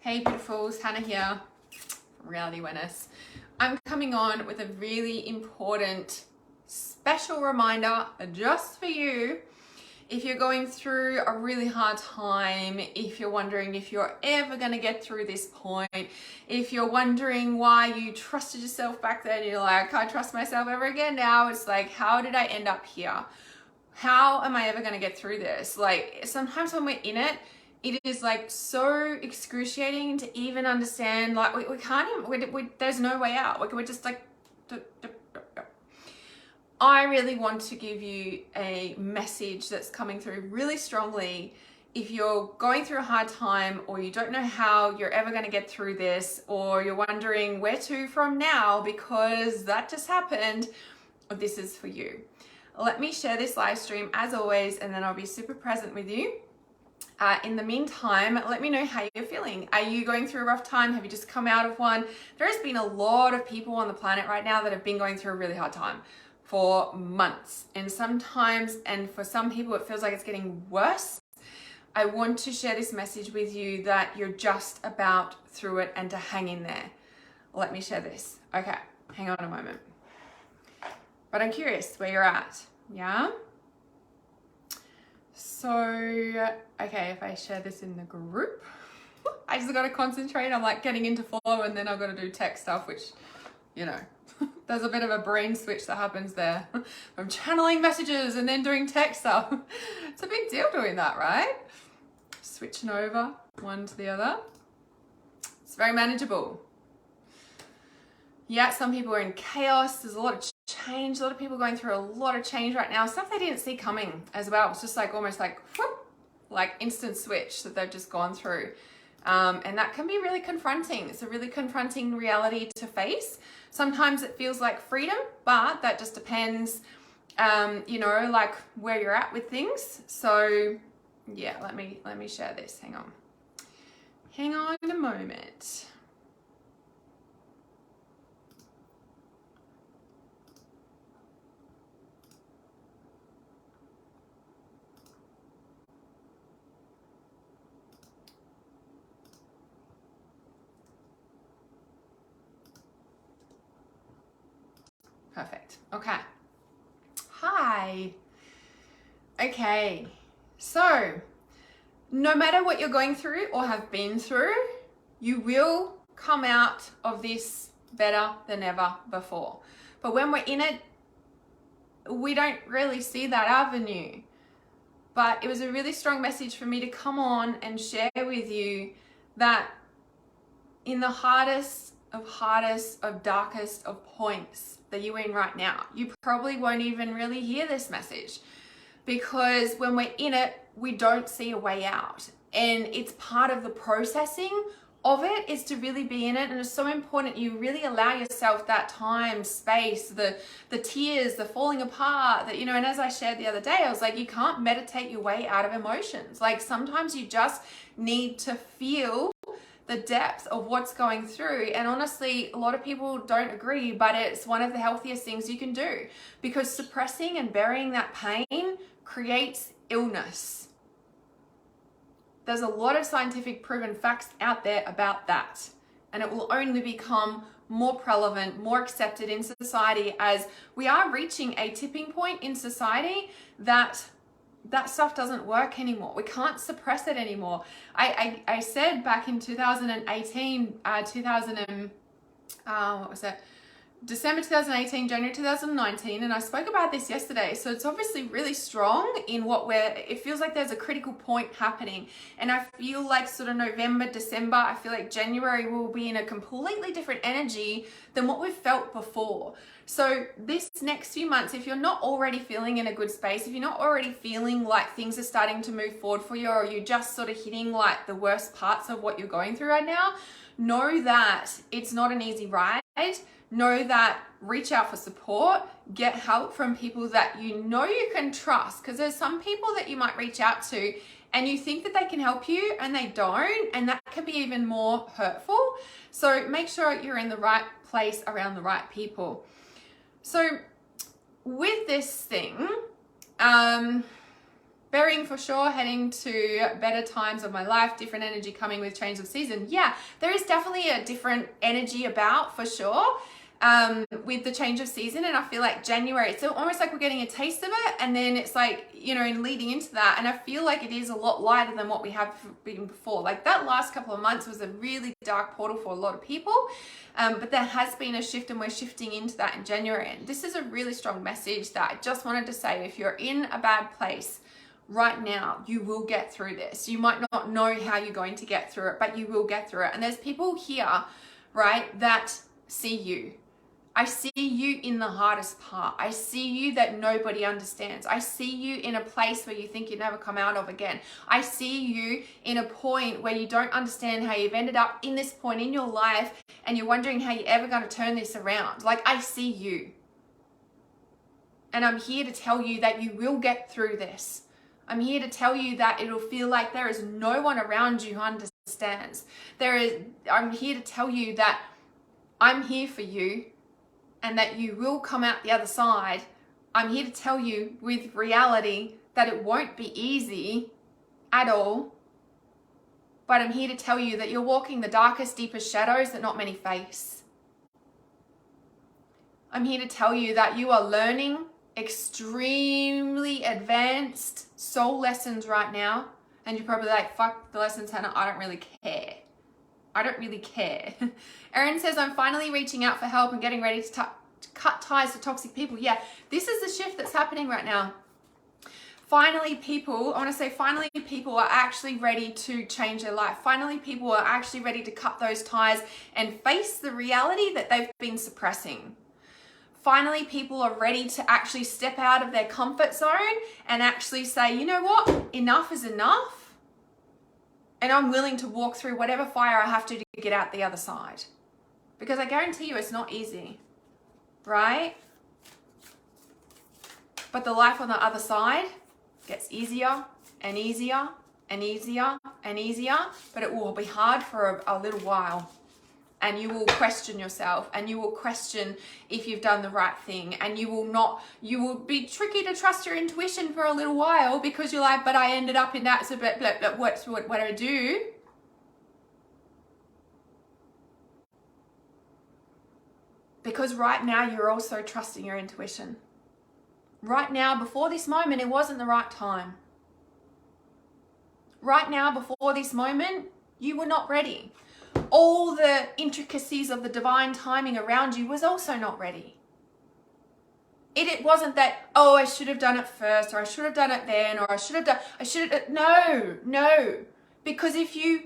Hey beautifuls, Hannah here from Reality Awareness. I'm coming on with a really important special reminder just for you. If you're going through a really hard time, if you're wondering if you're ever going to get through this point, if you're wondering why you trusted yourself back then, you're like, I can't trust myself ever again now. It's like, how did I end up here? How am I ever going to get through this? Like, sometimes when we're in it, it is like so excruciating to even understand. Like, we can't even, there's no way out. We're just like, I really want to give you a message that's coming through really strongly. If you're going through a hard time, or you don't know how you're ever going to get through this, or you're wondering where to from now because that just happened, this is for you. Let me share this live stream as always, and then I'll be super present with you. In the meantime, let me know how you're feeling. Are you going through a rough time? Have you just come out of one? There has been a lot of people on the planet right now that have been going through a really hard time for months. And sometimes, and for some people, it feels like it's getting worse. I want to share this message with you that you're just about through it and to hang in there. Let me share this. Okay, hang on a moment. But I'm curious where you're at, yeah? So, okay, if I share this in the group, I just got to concentrate. I'm like getting into flow, and then I've got to do tech stuff, which, you know, there's a bit of a brain switch that happens there. I'm channeling messages and then doing tech stuff. It's a big deal doing that, right? Switching over one to the other. It's very manageable. Yeah, some people are in chaos. There's a lot of change. A lot of people going through a lot of change right now. Stuff they didn't see coming as well. It's just like almost like, whoop, like instant switch that they've just gone through. And that can be really confronting. It's a really confronting reality to face. Sometimes it feels like freedom, but that just depends, you know, like where you're at with things. So yeah, let me share this. Hang on. Hang on a moment. Perfect. Okay. Hi. Okay. So, no matter what you're going through or have been through, you will come out of this better than ever before. But when we're in it, we don't really see that avenue. But it was a really strong message for me to come on and share with you that in the hardest of darkest of points that you're in right now, you probably won't even really hear this message, because when we're in it, we don't see a way out. And it's part of the processing of it is to really be in it. And it's so important you really allow yourself that time, space, the tears, the falling apart, that, you know. And as I shared the other day, I was like, you can't meditate your way out of emotions. Like, sometimes you just need to feel the depth of what's going through. And honestly, a lot of people don't agree, but it's one of the healthiest things you can do, because suppressing and burying that pain creates illness. There's a lot of scientific proven facts out there about that, and it will only become more prevalent, more accepted in society as we are reaching a tipping point in society that stuff doesn't work anymore. We can't suppress it anymore. I said back in 2018, what was that? December 2018, January 2019, and I spoke about this yesterday. So it's obviously really strong in it feels like there's a critical point happening. And I feel like sort of November, December, I feel like January will be in a completely different energy than what we've felt before. So this next few months, if you're not already feeling in a good space, if you're not already feeling like things are starting to move forward for you, or you're just sort of hitting like the worst parts of what you're going through right now, know that it's not an easy ride. Know that reach out for support, get help from people that you know you can trust, because there's some people that you might reach out to and you think that they can help you and they don't, and that can be even more hurtful. So make sure you're in the right place around the right people. So with this thing, Bearing for sure, heading to better times of my life, different energy coming with change of season. Yeah, there is definitely a different energy about for sure with the change of season. And I feel like January, it's almost like we're getting a taste of it. And then it's like, you know, leading into that. And I feel like it is a lot lighter than what we have been before. Like that last couple of months was a really dark portal for a lot of people. But there has been a shift and we're shifting into that in January. And this is a really strong message that I just wanted to say. If you're in a bad place right now, you will get through this. You might not know how you're going to get through it, but you will get through it. And there's people here, right, that see you. I see you in the hardest part. I see you that nobody understands. I see you in a place where you think you never come out of again. I see you in a point where you don't understand how you've ended up in this point in your life and you're wondering how you're ever going to turn this around. Like, I see you. And I'm here to tell you that you will get through this. I'm here to tell you that it'll feel like there is no one around you who understands. I'm here to tell you that I'm here for you and that you will come out the other side. I'm here to tell you with reality that it won't be easy at all. But I'm here to tell you that you're walking the darkest, deepest shadows that not many face. I'm here to tell you that you are learning extremely advanced soul lessons right now. And you're probably like, fuck the lessons, Hannah, I don't really care. I don't really care. Erin says, I'm finally reaching out for help and getting ready to cut ties to toxic people. Yeah, this is the shift that's happening right now. Finally, people are actually ready to change their life. Finally, people are actually ready to cut those ties and face the reality that they've been suppressing. Finally, people are ready to actually step out of their comfort zone and actually say, you know what, enough is enough. And I'm willing to walk through whatever fire I have to get out the other side. Because I guarantee you it's not easy, right? But the life on the other side gets easier and easier and easier and easier, but it will be hard for a little while. And you will question yourself and you will question if you've done the right thing, and you will be tricky to trust your intuition for a little while because you're like, but I ended up in that, so what do I do? Because right now you're also trusting your intuition. Right now, before this moment, it wasn't the right time. Right now, before this moment, you were not ready. All the intricacies of the divine timing around you was also not ready. It wasn't that, oh, I should have done it first, or I should have done it then, or no. Because if you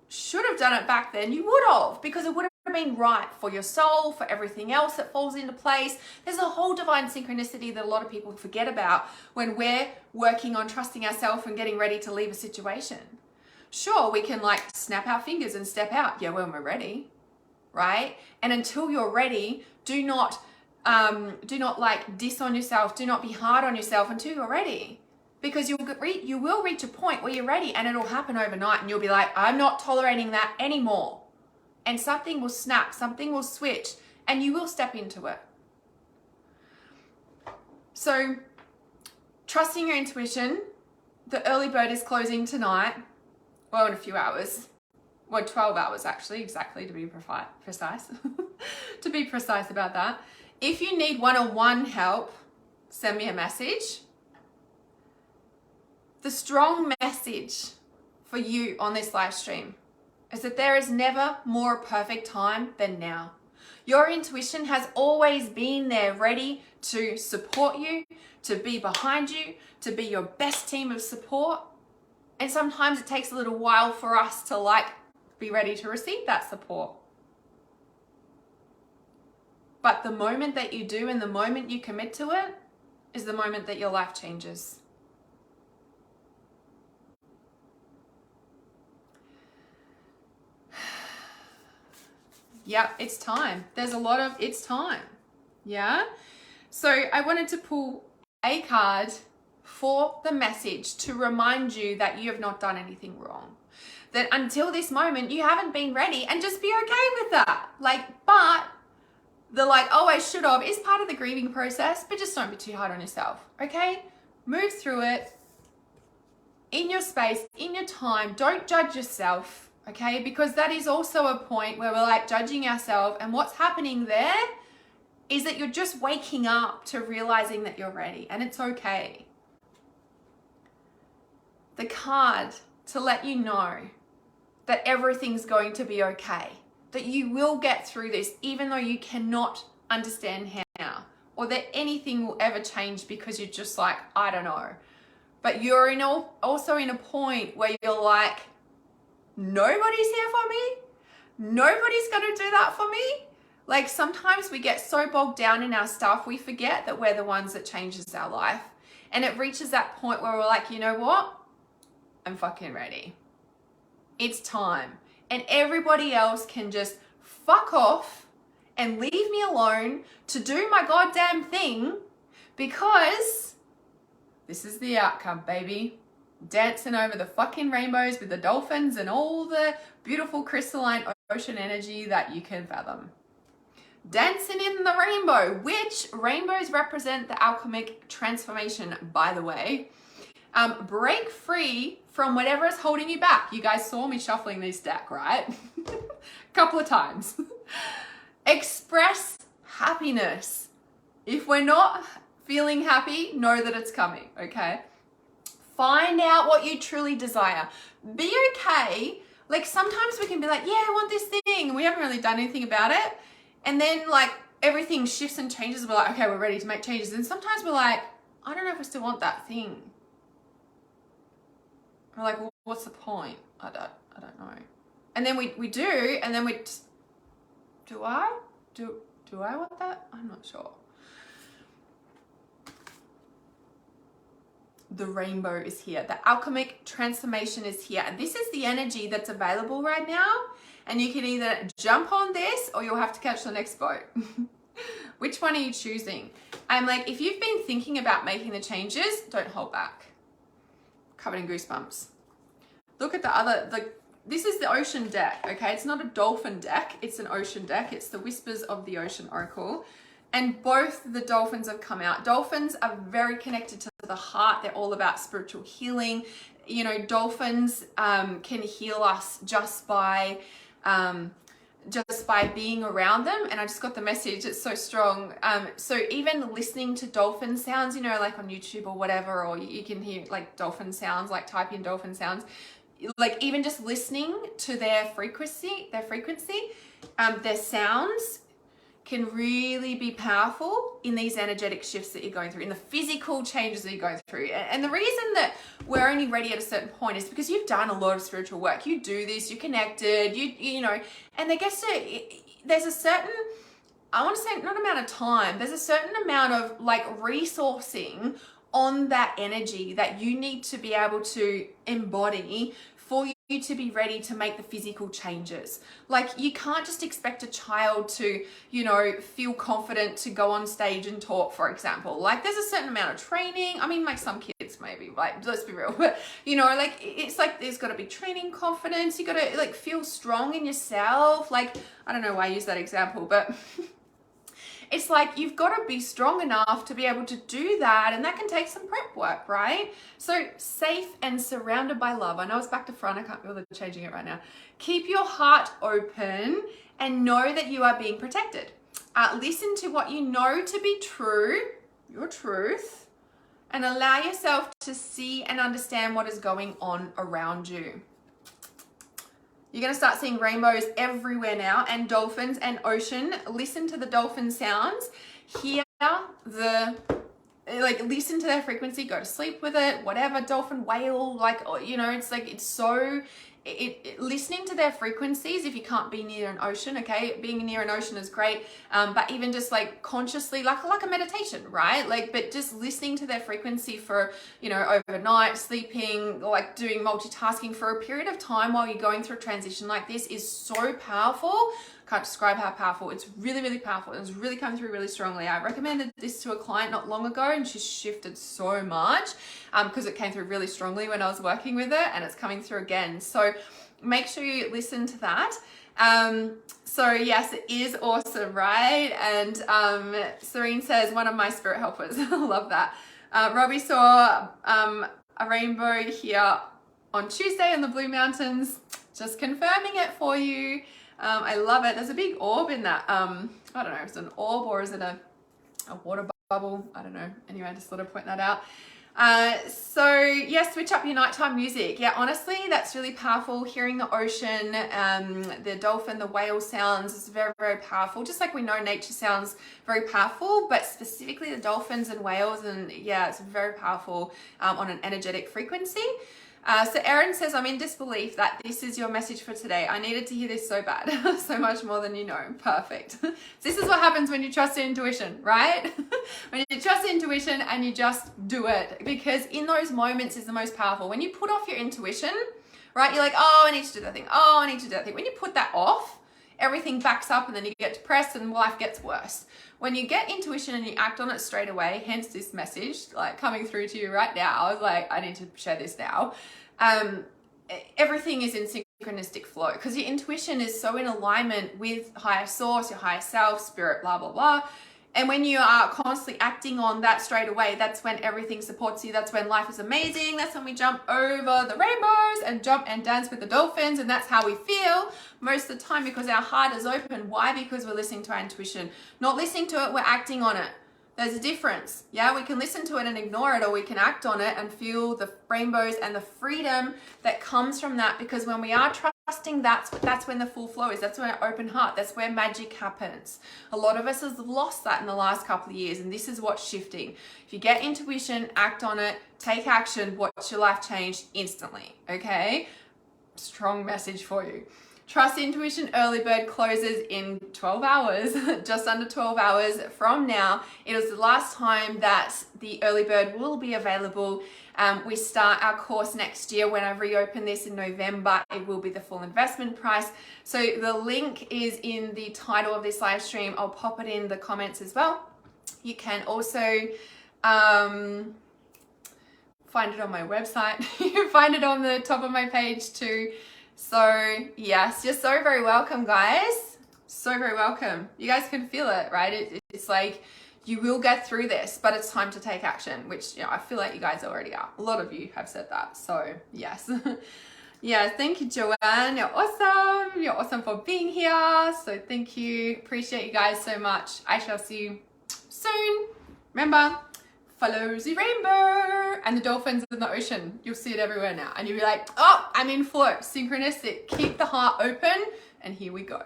should have done it back then, you would have, because it would have been right for your soul, for everything else that falls into place. There's a whole divine synchronicity that a lot of people forget about when we're working on trusting ourselves and getting ready to leave a situation. Sure, we can like snap our fingers and step out, yeah, when we're ready, right? And until you're ready, do not like diss on yourself, do not be hard on yourself until you're ready. Because you will reach a point where you're ready and it'll happen overnight and you'll be like, I'm not tolerating that anymore. And something will snap, something will switch, and you will step into it. So, trusting your intuition, the early bird is closing tonight. Well, in a few hours. Well, 12 hours actually, exactly, to be precise. To be precise about that. If you need one-on-one help, send me a message. The strong message for you on this live stream is that there is never more perfect time than now. Your intuition has always been there ready to support you, to be behind you, to be your best team of support. And sometimes it takes a little while for us to like be ready to receive that support. But the moment that you do and the moment you commit to it is the moment that your life changes. Yeah, it's time. It's time. Yeah. So I wanted to pull a card for the message to remind you that you have not done anything wrong. That until this moment, you haven't been ready, and just be okay with that. But the oh, I should have is part of the grieving process, but just don't be too hard on yourself, okay? Move through it. in your space, in your time. Don't judge yourself, okay? Because that is also a point where we're like judging ourselves, and what's happening there is that you're just waking up to realizing that you're ready, and it's okay. The card to let you know that everything's going to be okay, that you will get through this, even though you cannot understand how, or that anything will ever change because you're just like, I don't know. But you're also in a point where you're like, nobody's here for me. Nobody's going to do that for me. Like sometimes we get so bogged down in our stuff, we forget that we're the ones that changes our life. And it reaches that point where we're like, you know what? I'm fucking ready. It's time. And everybody else can just fuck off and leave me alone to do my goddamn thing, because this is the outcome, baby. Dancing over the fucking rainbows with the dolphins and all the beautiful crystalline ocean energy that you can fathom. Dancing in the rainbow, which rainbows represent the alchemic transformation, by the way. Break free from whatever is holding you back. You guys saw me shuffling this deck, right? A couple of times. Express happiness. If we're not feeling happy, know that it's coming, okay? Find out what you truly desire. Be okay. Like sometimes we can be like, yeah, I want this thing, and we haven't really done anything about it. And then like everything shifts and changes. We're like, okay, we're ready to make changes. And sometimes we're like, I don't know if I still want that thing. We're like, well, what's the point? I don't know. And then we do, and then we just, do I want that? I'm not sure. The rainbow is here. The alchemic transformation is here. And this is the energy that's available right now. And you can either jump on this or you'll have to catch the next boat. Which one are you choosing? I'm like, if you've been thinking about making the changes, don't hold back. Covered in goosebumps. Look at the other, this is the ocean deck, okay? It's not a dolphin deck, it's an ocean deck. It's the Whispers of the Ocean Oracle. And both the dolphins have come out. Dolphins are very connected to the heart. They're all about spiritual healing. You know, dolphins can heal us just by being around them. And I just got the message, it's so strong. So even listening to dolphin sounds, you know, like on YouTube or whatever, or you can hear like dolphin sounds, like type in dolphin sounds, like even just listening to their frequency, their sounds can really be powerful in these energetic shifts that you're going through, in the physical changes that you're going through. And the reason that we're only ready at a certain point is because you've done a lot of spiritual work. You do this, you're connected, you know, and I guess there's a certain, I want to say not amount of time, there's a certain amount of like resourcing on that energy that you need to be able to embody for you to be ready to make the physical changes. Like you can't just expect a child to, you know, feel confident to go on stage and talk, for example. Like there's a certain amount of training. I mean, like some kids maybe, like let's be real, but you know, like it's like there's got to be training confidence. You got to like feel strong in yourself. Like I don't know why I use that example, but it's like you've got to be strong enough to be able to do that, and that can take some prep work, right? So safe and surrounded by love. I know it's back to front. I can't bother changing it right now. Keep your heart open and know that you are being protected. Listen to what you know to be true, your truth, and allow yourself to see and understand what is going on around you. You're going to start seeing rainbows everywhere now, and dolphins and ocean. Listen to the dolphin sounds. Hear listen to their frequency, go to sleep with it, whatever, dolphin, whale, like, you know, it's like, it's so, listening to their frequencies, if you can't be near an ocean, okay, being near an ocean is great, but even just like consciously, like a meditation, right? Like, but just listening to their frequency for, you know, overnight, sleeping, like doing multitasking for a period of time while you're going through a transition like this is so powerful. Can't describe how powerful. It's really, really powerful. It's really come through really strongly. I recommended this to a client not long ago, and she's shifted so much because it came through really strongly when I was working with it, and it's coming through again. So make sure you listen to that. So yes, it is awesome, right? And Serene says, one of my spirit helpers. I love that. Robbie saw a a rainbow here on Tuesday in the Blue Mountains. Just confirming it for you. I love it. There's a big orb in that. I don't know if it's an orb or is it a water bubble? I don't know. Anyway, I just thought I'd point that out. So yeah, switch up your nighttime music. Yeah, honestly, that's really powerful. Hearing the ocean, the dolphin, the whale sounds is very, very powerful. Just like we know nature sounds very powerful, but specifically the dolphins and whales, and yeah, it's very powerful on an energetic frequency. So Erin says, I'm in disbelief that this is your message for today. I needed to hear this so bad, so much more than you know. Perfect. So this is what happens when you trust your intuition, right? When you trust intuition and you just do it, because in those moments is the most powerful. When you put off your intuition, right? You're like, oh, I need to do that thing. Oh, I need to do that thing. When you put that off, everything backs up and then you get depressed and life gets worse. When you get intuition and you act on it straight away, hence this message like coming through to you right now. I was like, I need to share this now. Everything is in synchronistic flow because your intuition is so in alignment with higher source, your higher self, spirit, blah, blah, blah. And when you are constantly acting on that straight away, that's when everything supports you. That's when life is amazing. That's when we jump over the rainbows and jump and dance with the dolphins. And that's how we feel most of the time because our heart is open. Why? Because we're listening to our intuition. Not listening to it, we're acting on it. There's a difference. Yeah, we can listen to it and ignore it, or we can act on it and feel the rainbows and the freedom that comes from that. Because when we are trusting, that's when the full flow is. That's when our open heart, that's where magic happens. A lot of us have lost that in the last couple of years, and this is what's shifting. If you get intuition, act on it, take action, watch your life change instantly. Okay? Strong message for you. Trust intuition early bird closes in 12 hours, just under 12 hours from now. It is the last time that the early bird will be available. We start our course next year. When I reopen this in November, it will be the full investment price. So the link is in the title of this live stream. I'll pop it in the comments as well. You can also find it on my website. You can find it on the top of my page too. So yes, you're so very welcome, guys. So very welcome. You guys can feel it, right? It's like you will get through this, but it's time to take action, which, you know, I feel like you guys already are. A lot of you have said that. So yes. Yeah, thank you, Joanne. You're awesome. You're awesome for being here. So thank you. Appreciate you guys so much. I shall see you soon. Remember, follow the rainbow and the dolphins in the ocean. You'll see it everywhere now. And you'll be like, oh, I'm in flow. Synchronistic. Keep the heart open. And here we go.